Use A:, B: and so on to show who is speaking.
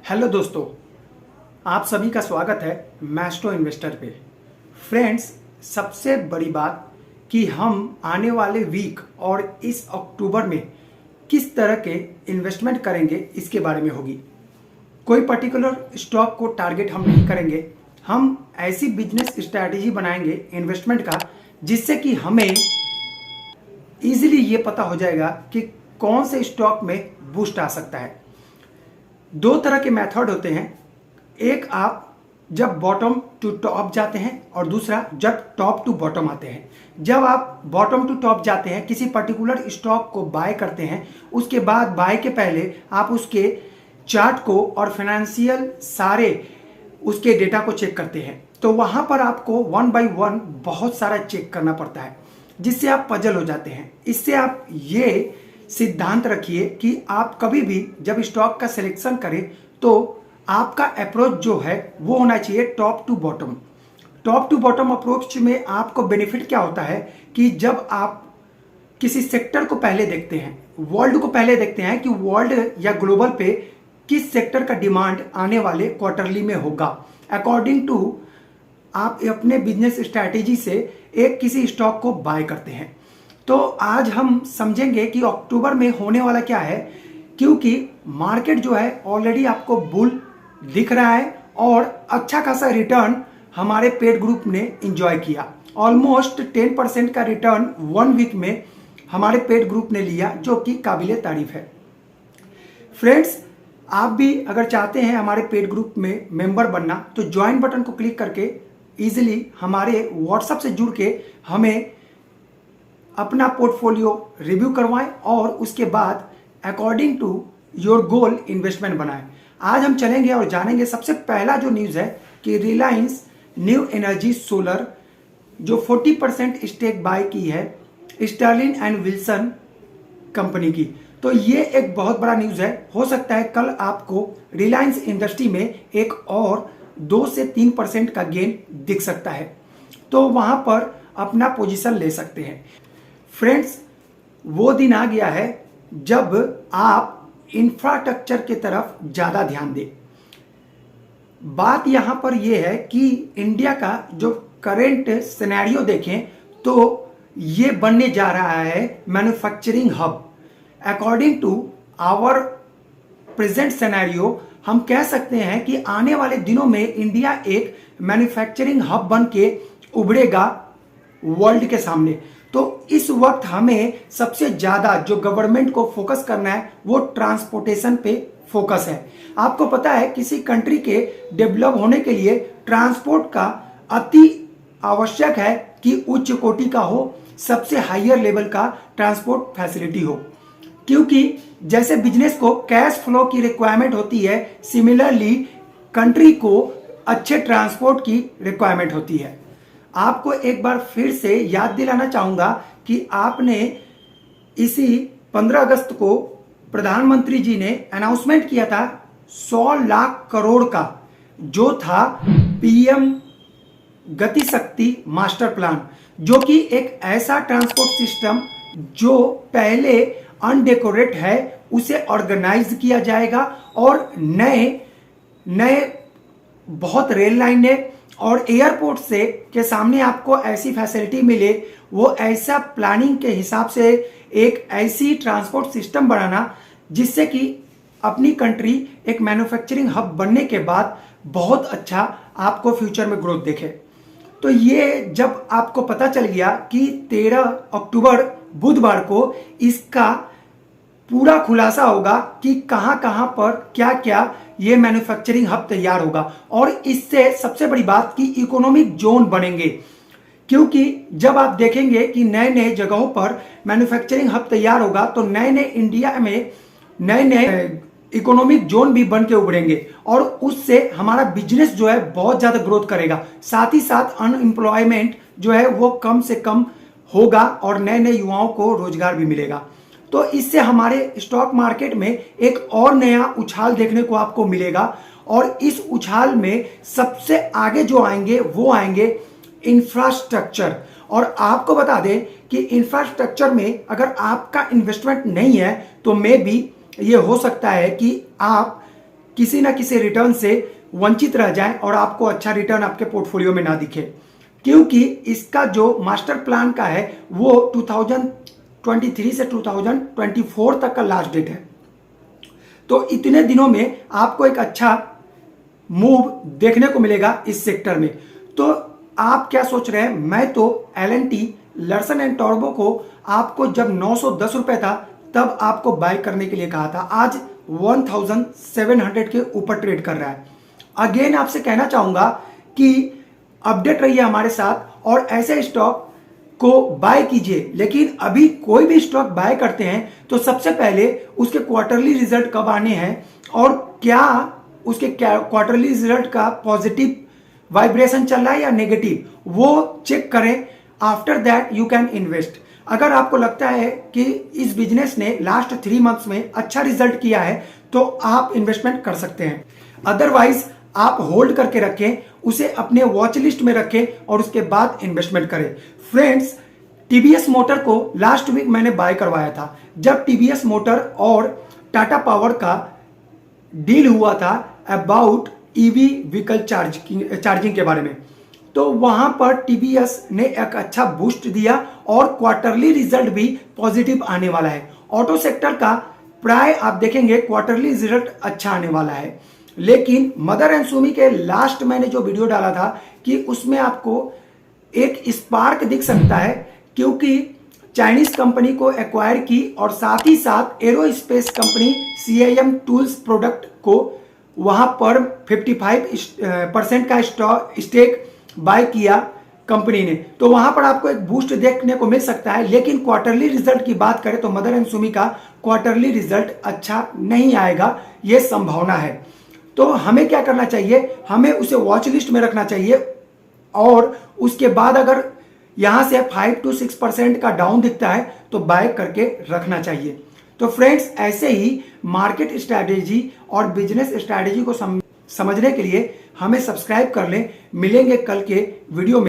A: Hello दोस्तों, आप सभी का स्वागत है मैस्ट्रो इन्वेस्टर पे। फ्रेंड्स, सबसे बड़ी बात कि हम आने वाले वीक और इस अक्टूबर में किस तरह के इन्वेस्टमेंट करेंगे इसके बारे में होगी। कोई पर्टिकुलर स्टॉक को टारगेट हम नहीं करेंगे, हम ऐसी बिजनेस स्ट्रैटेजी बनाएंगे इन्वेस्टमेंट का जिससे कि हमें इजीली ये पता हो जाएगा कि कौन से स्टॉक में बूस्ट आ सकता है। दो तरह के मेथड होते हैं, एक आप जब बॉटम टू टॉप जाते हैं और दूसरा जब टॉप टू बॉटम आते हैं। जब आप बॉटम टू टॉप जाते हैं, किसी पर्टिकुलर स्टॉक को बाय करते हैं, उसके बाद बाय के पहले आप उसके चार्ट को और फाइनेंशियल सारे उसके डेटा को चेक करते हैं, तो वहां पर आपको वन बाय वन बहुत सारा चेक करना पड़ता है जिससे आप पजल हो जाते हैं। इससे आप ये सिद्धांत रखिए कि आप कभी भी जब स्टॉक का सिलेक्शन करें तो आपका अप्रोच जो है वो होना चाहिए top to bottom. Top to bottom approach में आपको बेनिफिट क्या होता है कि जब आप किसी सेक्टर को पहले देखते हैं, वर्ल्ड को पहले देखते हैं कि वर्ल्ड या ग्लोबल पे किस सेक्टर का डिमांड आने वाले क्वार्टरली में होगा, अकॉर्डिंग टू आप अपने बिजनेस स्ट्रैटेजी से एक किसी स्टॉक को बाय करते हैं। तो आज हम समझेंगे कि अक्टूबर में होने वाला क्या है, क्योंकि मार्केट जो है ऑलरेडी आपको बुल दिख रहा है और अच्छा खासा रिटर्न हमारे पेड ग्रुप ने एंजॉय किया। ऑलमोस्ट 10% का रिटर्न 1 वीक में हमारे पेड ग्रुप ने लिया, जो कि काबिले तारीफ है। फ्रेंड्स, आप भी अगर चाहते हैं हमारे पेड ग्रुप में मेंबर बनना तो ज्वाइन बटन को क्लिक करके इजीली हमारे व्हाट्सएप से जुड़ के हमें अपना पोर्टफोलियो रिव्यू करवाएं और उसके बाद according to your goal investment बनाएं। आज हम चलेंगे और जानेंगे, सबसे पहला जो न्यूज़ है कि रिलायंस न्यू एनर्जी सोलर जो 40% स्टेक बाय की है स्टर्लिन एंड विल्सन कंपनी की। तो ये एक बहुत बड़ा न्यूज़ है। हो सकता है कल आपको रिलायंस इंडस्ट्री में एक और 2 से 3% का गेन दिख सकता है, तो वहां पर अपना पोजीशन ले सकते हैं। फ्रेंड्स, वो दिन आ गया है जब आप इंफ्रास्ट्रक्चर की तरफ ज़्यादा ध्यान दें। बात यहाँ पर यह है कि इंडिया का जो करेंट सिनेरियो देखें तो ये बनने जा रहा है manufacturing hub. According to our present scenario हम कह सकते हैं कि आने वाले दिनों में इंडिया एक मैन्युफैक्चरिंग हब बन के उभरेगा वर्ल्ड के सामने। तो इस वक्त हमें सबसे ज्यादा जो गवर्नमेंट को फोकस करना है वो ट्रांसपोर्टेशन पे फोकस है। आपको पता है किसी कंट्री के डेवलप होने के लिए ट्रांसपोर्ट का अति आवश्यक है कि उच्च कोटि का हो, सबसे हायर लेवल का ट्रांसपोर्ट फैसिलिटी हो, क्योंकि जैसे बिजनेस को कैश फ्लो की रिक्वायरमेंट होती है, सिमिलरली कंट्री को अच्छे ट्रांसपोर्ट की रिक्वायरमेंट होती है। आपको एक बार फिर से याद दिलाना चाहूंगा कि आपने इसी 15 अगस्त को प्रधानमंत्री जी ने अनाउंसमेंट किया था 100 लाख करोड़ का, जो था पीएम गति शक्ति मास्टर प्लान, जो कि एक ऐसा ट्रांसपोर्ट सिस्टम जो पहले अनडेकोरेट है उसे ऑर्गेनाइज किया जाएगा और नए नए बहुत रेल लाइनें और एयरपोर्ट से के सामने आपको ऐसी फैसिलिटी मिले, वो ऐसा प्लानिंग के हिसाब से एक ऐसी ट्रांसपोर्ट सिस्टम बनाना जिससे कि अपनी कंट्री एक मैन्युफैक्चरिंग हब बनने के बाद बहुत अच्छा आपको फ्यूचर में ग्रोथ देखे। तो ये जब आपको पता चल गया कि 13 अक्टूबर बुधवार को इसका पूरा खुलासा होगा कि कहां कहां पर क्या क्या ये मैन्युफैक्चरिंग हब तैयार होगा, और इससे सबसे बड़ी बात कि इकोनॉमिक जोन बनेंगे, क्योंकि जब आप देखेंगे कि नए नए जगहों पर मैन्युफैक्चरिंग हब तैयार होगा तो नए नए इंडिया में नए नए इकोनॉमिक जोन भी बन के उभरेंगे और उससे हमारा बिजनेस जो है बहुत ज्यादा ग्रोथ करेगा। साथ ही साथ अनएम्प्लॉयमेंट जो है वो कम से कम होगा और नए नए युवाओं को रोजगार भी मिलेगा। तो इससे हमारे स्टॉक मार्केट में एक और नया उछाल देखने को आपको मिलेगा, और इस उछाल में सबसे आगे जो आएंगे वो आएंगे इंफ्रास्ट्रक्चर। और आपको बता दें कि इंफ्रास्ट्रक्चर में अगर आपका इन्वेस्टमेंट नहीं है तो मे बी ये हो सकता है कि आप किसी ना किसी रिटर्न से वंचित रह जाएं और आपको अच्छा रिटर्न आपके पोर्टफोलियो में ना दिखे, क्योंकि इसका जो मास्टर प्लान का है वो 2023 से 2024 तक का लास्ट डेट है। तो इतने दिनों में आपको एक अच्छा मूव देखने को मिलेगा इस सेक्टर में। तो आप क्या सोच रहे हैं? मैं तो L&T लर्सन एंड टॉर्बो को आपको जब 910 रुपए था तब आपको बाय करने के लिए कहा था, आज 1700 के ऊपर ट्रेड कर रहा है। अगेन आपसे कहना चाहूंगा कि अपडेट रहिए हमारे साथ और ऐसे स्टॉक को बाय कीजिए। लेकिन अभी कोई भी स्टॉक बाय करते हैं तो सबसे पहले उसके क्वार्टरली रिजल्ट कब आने हैं और क्या उसके क्वार्टरली रिजल्ट का पॉजिटिव वाइब्रेशन चल रहा है या नेगेटिव, वो चेक करें। After that you can invest. अगर आपको लगता है कि इस बिजनेस ने लास्ट 3 मंथ्स में अच्छा रिजल्ट किया है तो आप इन्वेस्टमेंट कर सकते हैं, अदरवाइज आप होल्ड करके रखें, उसे अपने वॉच लिस्ट में रखें और उसके बाद इन्वेस्टमेंट करें। फ्रेंड्स, टीवीएस मोटर को लास्ट वीक मैंने बाय करवाया था जब टीवीएस मोटर और टाटा पावर का डील हुआ था अबाउट ईवी व्हीकल चार्जिंग के बारे में। तो वहां पर टीवीएस ने एक अच्छा बूस्ट दिया और क्वार्टरली रिजल्ट भी पॉजिटिव आने वाला है। ऑटो सेक्टर का प्राय आप देखेंगे क्वार्टरली रिजल्ट अच्छा आने वाला है। लेकिन मदर एंड सुमी के लास्ट मैंने जो वीडियो डाला था कि उसमें आपको एक स्पार्क दिख सकता है, क्योंककि चाइनीज कंपनी को एक्वायर की और साथ ही साथ aerospace company CIM tools product को वहां पर 55% का स्टेक बाय किया कंपनी ने। तो वहां पर आपको एक बूस्ट देखने को मिल सकता है। लेकिन क्वार्टरली रिजल्ट की बात करें तो मदर एंड सुमी का क्वार्टरली रिजल्ट अच्छा नहीं आएगा, यह संभावना है। तो हमें क्या करना चाहिए? हमें उसे वॉच लिस्ट में रखना चाहिए और उसके बाद अगर यहां से 5 to 6% का डाउन दिखता है तो बाय करके रखना चाहिए। तो फ्रेंड्स, ऐसे ही मार्केट स्ट्रैटेजी और बिजनेस स्ट्रैटेजी को समझने के लिए हमें सब्सक्राइब कर लें। मिलेंगे कल के वीडियो में।